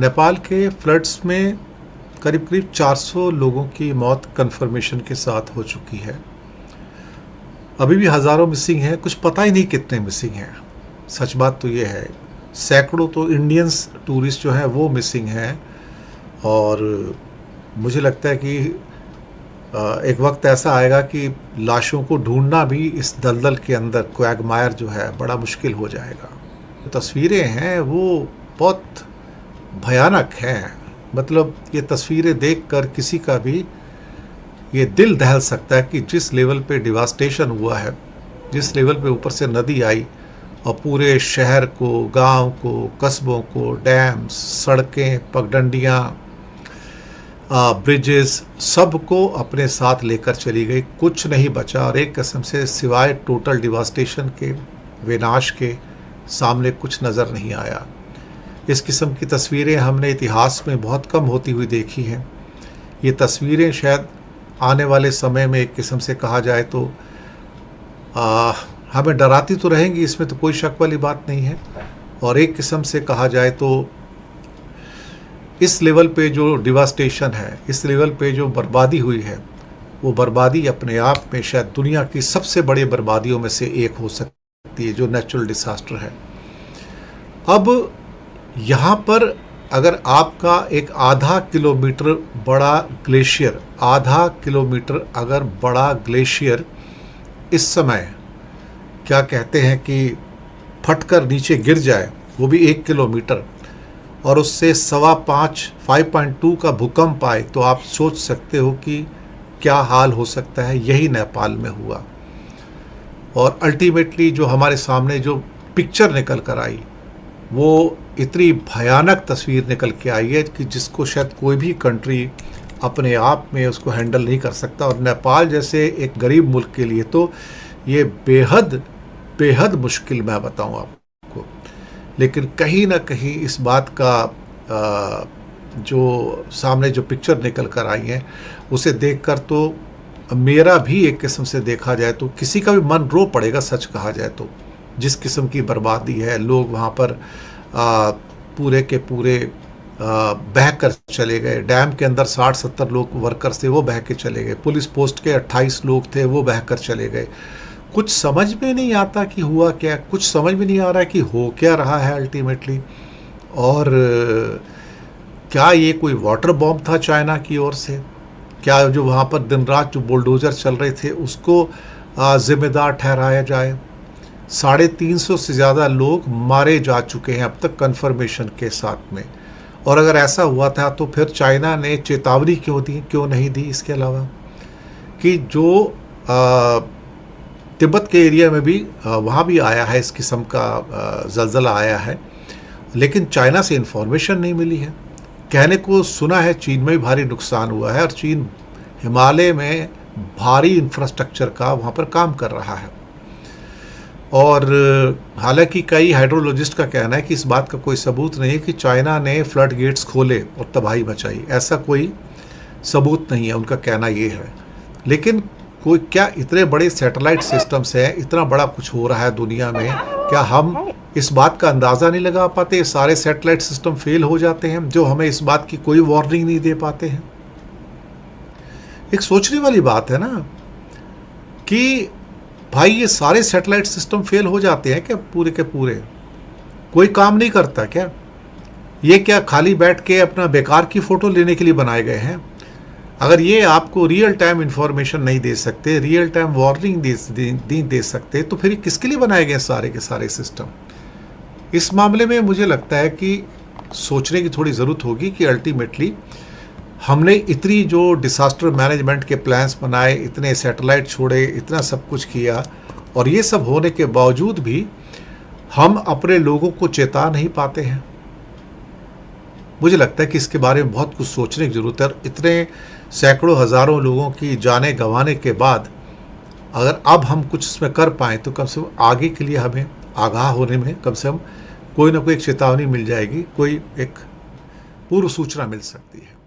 नेपाल के फ्लड्स में करीब करीब 400 लोगों की मौत कंफर्मेशन के साथ हो चुकी है। अभी भी हज़ारों मिसिंग हैं, कुछ पता ही नहीं कितने मिसिंग हैं। सच बात तो ये है, सैकड़ों तो इंडियंस टूरिस्ट जो हैं वो मिसिंग हैं। और मुझे लगता है कि एक वक्त ऐसा आएगा कि लाशों को ढूंढना भी इस दलदल के अंदर क्वैगमायर जो है बड़ा मुश्किल हो जाएगा। तस्वीरें हैं वो बहुत भयानक हैं। मतलब ये तस्वीरें देखकर किसी का भी ये दिल दहल सकता है कि जिस लेवल पे डिवास्टेशन हुआ है, जिस लेवल पे ऊपर से नदी आई और पूरे शहर को, गांव को, कस्बों को, डैम्स, सड़कें, पगडंडियाँ, ब्रिजेस, सबको अपने साथ लेकर चली गई। कुछ नहीं बचा और एक किस्म से सिवाय टोटल डिवास्टेशन के, विनाश के, सामने कुछ नज़र नहीं आया। इस किस्म की तस्वीरें हमने इतिहास में बहुत कम होती हुई देखी हैं। ये तस्वीरें शायद आने वाले समय में एक किस्म से कहा जाए तो हमें डराती तो रहेंगी, इसमें तो कोई शक वाली बात नहीं है। और एक किस्म से कहा जाए तो इस लेवल पे जो डिवास्टेशन है, इस लेवल पे जो बर्बादी हुई है, वो बर्बादी अपने आप में शायद दुनिया की सबसे बड़ी बर्बादियों में से एक हो सकती है, जो नेचुरल डिसास्टर है। अब यहाँ पर अगर आपका एक आधा किलोमीटर बड़ा ग्लेशियर, आधा किलोमीटर अगर बड़ा ग्लेशियर इस समय क्या कहते हैं कि फटकर नीचे गिर जाए, वो भी 1 किलोमीटर, और उससे 5.2 का भूकंप आए, तो आप सोच सकते हो कि क्या हाल हो सकता है। यही नेपाल में हुआ। और अल्टीमेटली जो हमारे सामने जो पिक्चर निकल कर आई, वो इतनी भयानक तस्वीर निकल के आई है कि जिसको शायद कोई भी कंट्री अपने आप में उसको हैंडल नहीं कर सकता। और नेपाल जैसे एक गरीब मुल्क के लिए तो ये बेहद बेहद मुश्किल, मैं बताऊं आपको। लेकिन कहीं ना कहीं इस बात का जो सामने जो पिक्चर निकल कर आई है, उसे देखकर तो मेरा भी एक किस्म से देखा जाए तो किसी का भी मन रो पड़ेगा। सच कहा जाए तो जिस किस्म की बर्बादी है, लोग वहाँ पर पूरे के पूरे बह कर चले गए। डैम के अंदर 60-70 लोग वर्कर्स थे, वो बह के चले गए। पुलिस पोस्ट के 28 लोग थे, वो बह कर चले गए। कुछ समझ में नहीं आता कि हुआ क्या, कुछ समझ में नहीं आ रहा है कि हो क्या रहा है अल्टीमेटली। और क्या ये कोई वाटर बॉम्ब था चाइना की ओर से? क्या जो वहाँ पर दिन रात जो बुलडोज़र चल रहे थे उसको ज़िम्मेदार ठहराया जाए? 350 से ज़्यादा लोग मारे जा चुके हैं अब तक कन्फर्मेशन के साथ में। और अगर ऐसा हुआ था तो फिर चाइना ने चेतावनी क्यों नहीं दी? इसके अलावा कि जो तिब्बत के एरिया में भी वहाँ भी आया है, इस किस्म का ज़लज़ला आया है, लेकिन चाइना से इन्फॉर्मेशन नहीं मिली है। कहने को सुना है चीन में भी भारी नुकसान हुआ है और चीन हिमालय में भारी इंफ्रास्ट्रक्चर का वहाँ पर काम कर रहा है। और हालांकि कई हाइड्रोलॉजिस्ट का कहना है कि इस बात का कोई सबूत नहीं है कि चाइना ने फ्लड गेट्स खोले और तबाही मचाई, ऐसा कोई सबूत नहीं है, उनका कहना ये है। लेकिन कोई क्या इतने बड़े सैटेलाइट सिस्टम्स हैं, इतना बड़ा कुछ हो रहा है दुनिया में, क्या हम इस बात का अंदाज़ा नहीं लगा पाते? सारे सैटेलाइट सिस्टम फेल हो जाते हैं जो हमें इस बात की कोई वार्निंग नहीं दे पाते हैं। एक सोचने वाली बात है ना कि भाई ये सारे सैटेलाइट सिस्टम फेल हो जाते हैं क्या पूरे के पूरे? कोई काम नहीं करता क्या? ये क्या खाली बैठ के अपना बेकार की फ़ोटो लेने के लिए बनाए गए हैं? अगर ये आपको रियल टाइम इन्फॉर्मेशन नहीं दे सकते, रियल टाइम वार्निंग दे सकते, तो फिर किसके लिए बनाए गए सारे के सारे सिस्टम? इस मामले में मुझे लगता है कि सोचने की थोड़ी ज़रूरत होगी कि अल्टीमेटली हमने इतनी जो डिसास्टर मैनेजमेंट के प्लान्स बनाए, इतने सैटेलाइट छोड़े, इतना सब कुछ किया, और ये सब होने के बावजूद भी हम अपने लोगों को चेता नहीं पाते हैं। मुझे लगता है कि इसके बारे में बहुत कुछ सोचने की ज़रूरत है। इतने सैकड़ों हज़ारों लोगों की जानें गंवाने के बाद अगर अब हम कुछ इसमें कर पाएँ तो कम से कम आगे के लिए हमें आगाह होने में कम से कम कोई ना कोई एक चेतावनी मिल जाएगी, कोई एक पूर्व सूचना मिल सकती है।